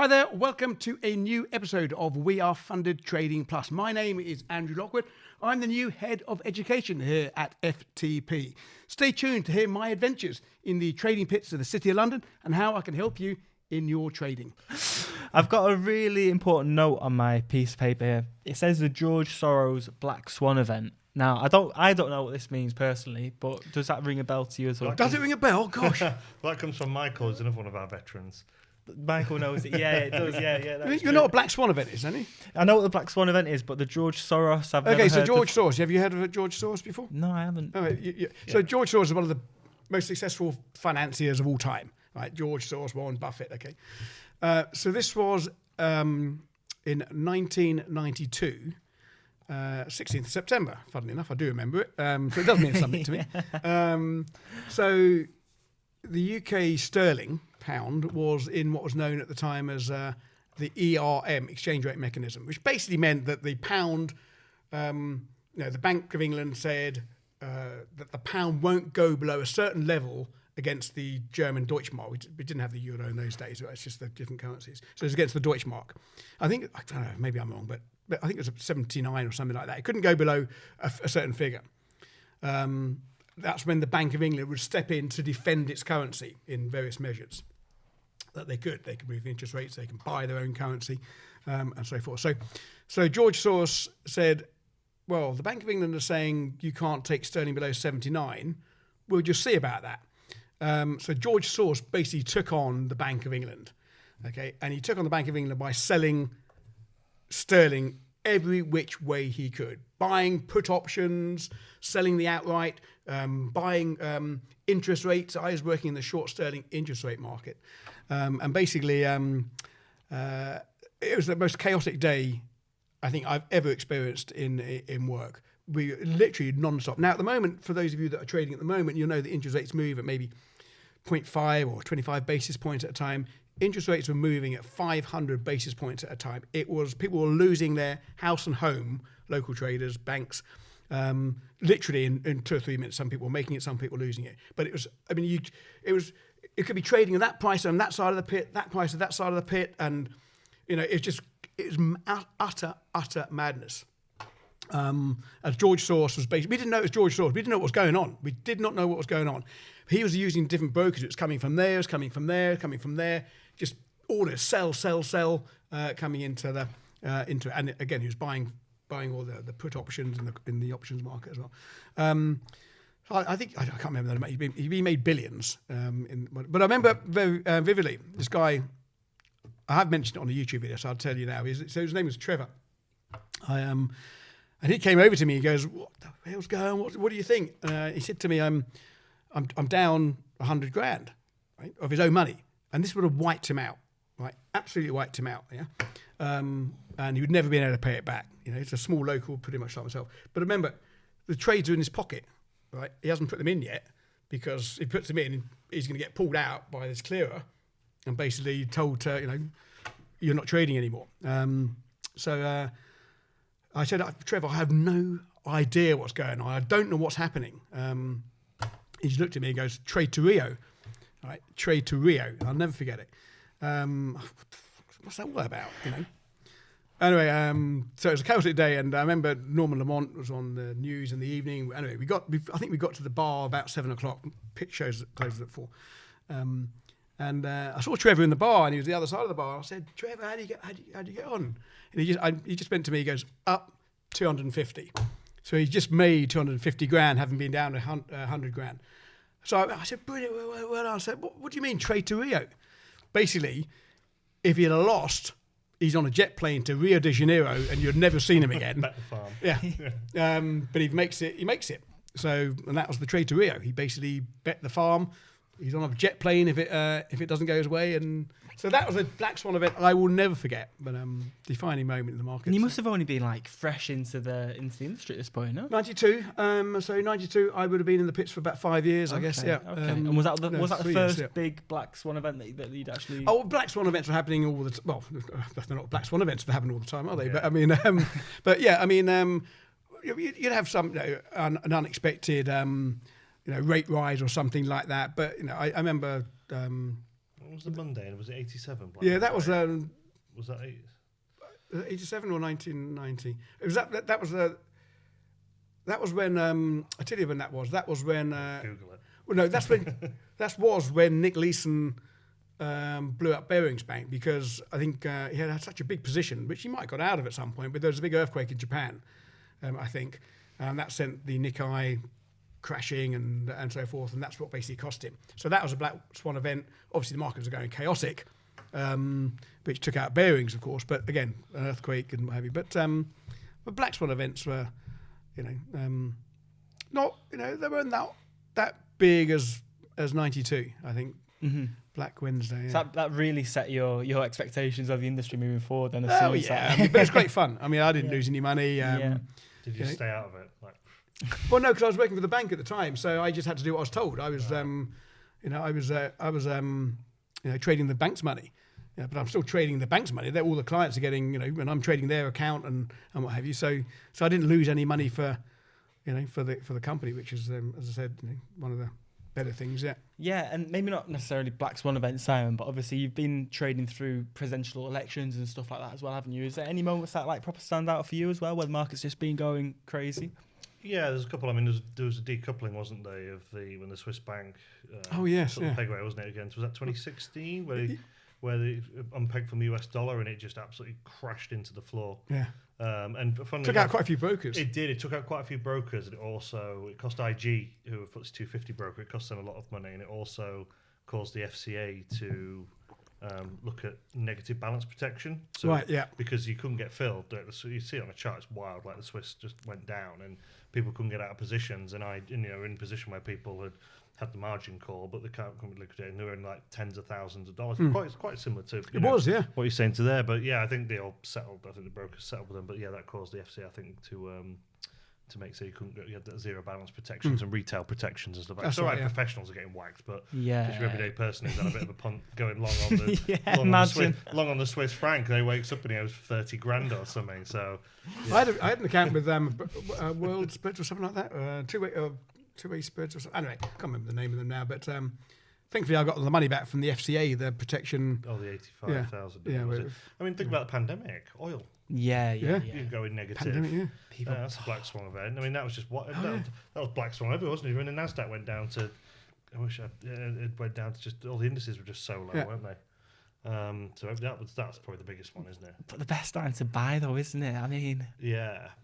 Hi there, welcome to a new episode of We Are Funded Trading Plus. My name is Andrew Lockwood. I'm the new head of education here at FTP. Stay tuned to hear my adventures in the trading pits of the City of London and how I can help you in your trading. I've got a really important note on my piece of paper here. It says the George Soros Black Swan event. Now, I don't know what this means personally, but does that ring a bell to you as well? Does it ring a bell? Gosh. Well, that comes from Michael, who's another one of our veterans. Michael knows it. Yeah, it does. Yeah. You know what a Black Swan event is, don't you? I know what the Black Swan event is, but the George Soros, I've never Okay, so heard George Soros. Have you heard of George Soros before? No, I haven't. Oh, So George Soros is one of the most successful financiers of all time. Right, George Soros, Warren Buffett. Okay, so this was in 1992, 16th September. Funnily enough, I do remember it. So it does mean something to me. So the UK sterling pound was in what was known at the time as the ERM, exchange rate mechanism, which basically meant that the pound, the Bank of England said that the pound won't go below a certain level against the German Deutschmark. We didn't have the euro in those days, it's just the different currencies. So it's against the Deutschmark. I don't know, maybe I'm wrong, but I think it was 79 or something like that. It couldn't go below a certain figure. That's when the Bank of England would step in to defend its currency in various measures that they could. They could move interest rates, they can buy their own currency, and so forth. So George Soros said, well, the Bank of England are saying you can't take sterling below 79. We'll just see about that. So George Soros basically took on the Bank of England, okay? And he took on the Bank of England by selling sterling every which way he could, buying put options, selling the outright, buying interest rates. I was working in the short sterling interest rate market. And basically, it was the most chaotic day I think I've ever experienced in work. We literally non-stop. Now, at the moment, for those of you that are trading at the moment, you'll know the interest rates move at maybe 0.5 or 25 basis points at a time. Interest rates were moving at 500 basis points at a time. It was people were losing their house and home, local traders, banks, literally in 2 or 3 minutes. Some people were making it, some people were losing it. But it was, it could be trading at that price on that side of the pit, that price at that side of the pit, and it was utter madness. As George Soros was basically, we didn't know it was George Soros. We didn't know what was going on. We did not know what was going on. He was using different brokers. It was coming from there, it was coming from there, coming from there. Just orders, sell, coming into it. And again, he was buying all the put options in the options market as well. I think I can't remember that amount. He made billions. But I remember very vividly this guy. I have mentioned it on a YouTube video, so I'll tell you now. So his name was Trevor. And he came over to me. He goes, "What the hell's going on? What do you think?" He said to me, "I'm down 100 grand, right, of his own money, and this would have wiped him out, right? Absolutely wiped him out, yeah. And he would never been able to pay it back. It's a small local, pretty much like myself. But remember, the trades are in his pocket, right? He hasn't put them in yet because if he puts them in, he's going to get pulled out by this clearer and basically told to, you're not trading anymore." So I said, "Trevor, I have no idea what's going on. I don't know what's happening." He just looked at me and goes, "Trade to Rio." All right, trade to Rio. I'll never forget it. What's that all about, Anyway, so it was a chaotic day, and I remember Norman Lamont was on the news in the evening. Anyway, I think we got to the bar about 7:00. Pit shows closes at 4. And I saw Trevor in the bar, and he was the other side of the bar. I said, "Trevor, how do you get on?" And he just went to me. He goes, "Up 250." So he just made 250 grand, having been down 100 grand. So I said, "Brilliant." Well, I said, "What do you mean trade to Rio?" Basically, if he had lost, he's on a jet plane to Rio de Janeiro, and you'd never seen him again. Bet the farm. Yeah. But he makes it. So, and that was the trade to Rio. He basically bet the farm. He's on a jet plane if it doesn't go his way, and so that was a Black Swan event I will never forget. But defining moment in the market. And you must have only been fresh into the industry at this point, no? 92. So 92, I would have been in the pits for about 5 years, I guess. Yeah. Okay. And was that the first years, big Black Swan event that you'd actually? Oh, Black Swan events are happening all the time. Well, they're not Black Swan events that happen all the time, are they? Yeah. But you'd have some an unexpected rate rise or something like that. But I remember. was the Monday? And was it 87? Yeah, that was Was that 87 or 1990. It was that was when I tell you when that was. That was when Google it. well, no, that was when Nick Leeson blew up Barings Bank, because I think he had such a big position, which he might have got out of at some point. But there was a big earthquake in Japan, I think, and that sent the Nikkei crashing and so forth, and that's what basically cost him. So that was a black swan event. Obviously, the markets are going chaotic, which took out Barings, of course. But again, an earthquake and what have you. But black swan events were, not, they weren't that big as 92. I think Black Wednesday. Yeah. So that really set your expectations of the industry moving forward. Then, Oh yeah, but it's great fun. I mean, I didn't lose any money. Did you stay out of it? Like, well, no, because I was working for the bank at the time, so I just had to do what I was told. I was, trading the bank's money. Yeah, but I'm still trading the bank's money. All the clients are getting, and I'm trading their account and what have you. So I didn't lose any money for the company, which is, as I said, one of the better things. Yeah. Yeah, and maybe not necessarily black swan events, Simon, but obviously you've been trading through presidential elections and stuff like that as well, haven't you? Is there any moments that proper stand out for you as well, where the market's just been going crazy? yeah, there's a couple. I mean, there was a decoupling, wasn't there, of when the Swiss bank. Oh yes, took the peg away, wasn't it? Again, was that 2016 where they unpegged from the US dollar and it just absolutely crashed into the floor. Yeah. And took out quite a few brokers. It did. It took out quite a few brokers, and it cost IG, who are FTSE 250 broker, it cost them a lot of money, and it also caused the FCA to look at negative balance protection. So, right. Yeah. Because you couldn't get filled. So you see it on the chart, it's wild. Like the Swiss just went down, and people couldn't get out of positions, and in a position where people had the margin call, but they couldn't liquidate, and they were in like tens of thousands of dollars. Quite similar to what you're saying to there. But yeah, I think they all settled. I think the brokers settled with them. But yeah, that caused the FCA, I think, to make so you had that zero balance protections and retail protections and stuff. It's all right, professionals are getting whacked, but just your everyday person who's had a bit of a punt going long on the long on the Swiss franc, they wakes up and he owes 30 grand or something. So I had an account with World Split or something like that. Two-way spreads or something. Anyway, I can't remember the name of them now, but thankfully I got the money back from the FCA, the protection. Oh, the 85,000. Yeah. I mean, think about the pandemic. Oil. Yeah. You go in negative. Pandemic, yeah. That's a black swan event. I mean, that was just that was black swan everywhere, wasn't it? When the Nasdaq went down to, it went down to just all the indices were just so low, weren't they? So that's probably the biggest one, isn't it? But the best time to buy, though, isn't it? I mean,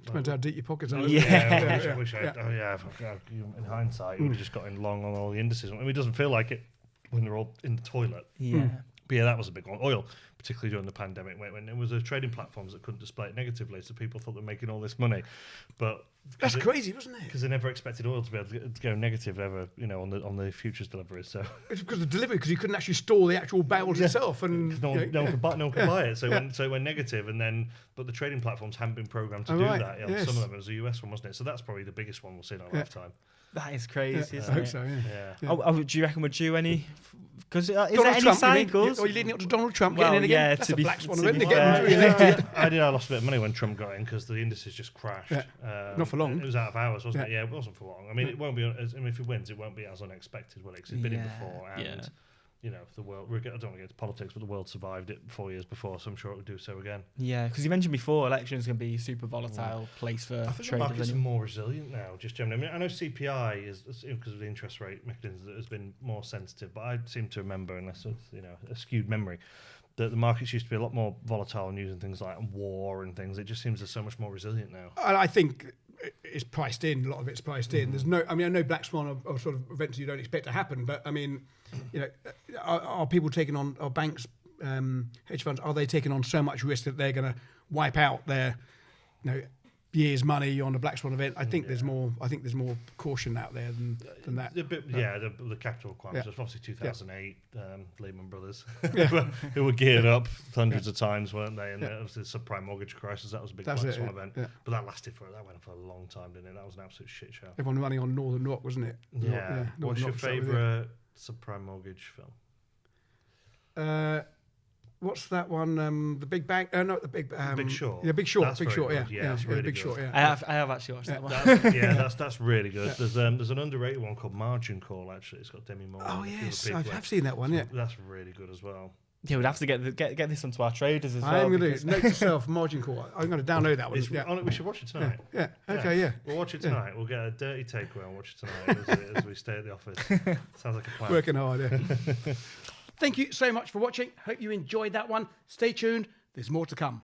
depends how deep your pockets are. I wish in hindsight, you would have just gotten long on all the indices. I mean, it doesn't feel like it when they're all in the toilet. Yeah. But yeah, that was a big one. Oil, particularly during the pandemic, when it was trading platforms that couldn't display it negatively, so people thought they were making all this money. But that's crazy, wasn't it? Because they never expected oil to be able to go negative ever, on the futures deliveries. So it's because of delivery, because you couldn't actually store the actual barrels itself, and no one could buy it. So it went negative, but the trading platforms hadn't been programmed to do that. Some of them, it was a US one, wasn't it? So that's probably the biggest one we'll see in our lifetime. That is crazy. Isn't I hope so. Yeah. Oh, do you reckon we're due any? Because is there Donald any Trump, cycles? Are you leading up to Donald Trump getting in again? That's to a be black swan to event be again. I lost a bit of money when Trump got in because the indices just crashed. Not for long. It was out of hours, wasn't it? Yeah, it wasn't for long. I mean, it won't be. If he wins, it won't be as unexpected, will it? Because he's been in before, and the world. I don't want to get into politics, but the world survived it 4 years before, so I'm sure it would do so again. Yeah, because you mentioned before, elections can be a super volatile place for traders. I think the markets are more resilient now, just generally. I mean, I know CPI is because of the interest rate mechanism that has been more sensitive, but I seem to remember, unless it's a skewed memory, that the markets used to be a lot more volatile and using things like war and things. It just seems they're so much more resilient now. And I think it's priced in. A lot of it's priced in. There's no. I mean, I know black swan are sort of events you don't expect to happen, but I mean, are people taking on? Are banks, hedge funds? Are they taking on so much risk that they're going to wipe out their, year's money on a black swan event? I think there's more. I think there's more caution out there than that. The capital requirements. Yeah. Obviously 2008, Lehman Brothers, who were geared up hundreds of times, weren't they? And obviously the subprime mortgage crisis. That was a big black swan event. Yeah. But that went for a long time, didn't it? That was an absolute shit show. Everyone running on Northern Rock, wasn't it? Yeah. What's your favourite subprime mortgage film? what's that one? The Big Bang? Not the Big. Big Short. Yeah, Big Short. That's Big very Short. good. Yeah, That's really Big good. Short. Yeah. I have actually watched that one. That's really good. There's an underrated one called Margin Call. Actually, it's got Demi Moore. Oh and a few yes, other I people. have seen that one. Yeah. That's really good as well. Yeah, we'd have to get this onto our traders as well. I am going because- to note to self Margin Call. I'm going to download that one. Yeah. We should watch it tonight. Yeah. Okay. Yeah. We'll watch it tonight. We'll get a dirty takeaway and watch it tonight as we stay at the office. Sounds like a plan. Working hard. Yeah. Thank you so much for watching. Hope you enjoyed that one. Stay tuned. There's more to come.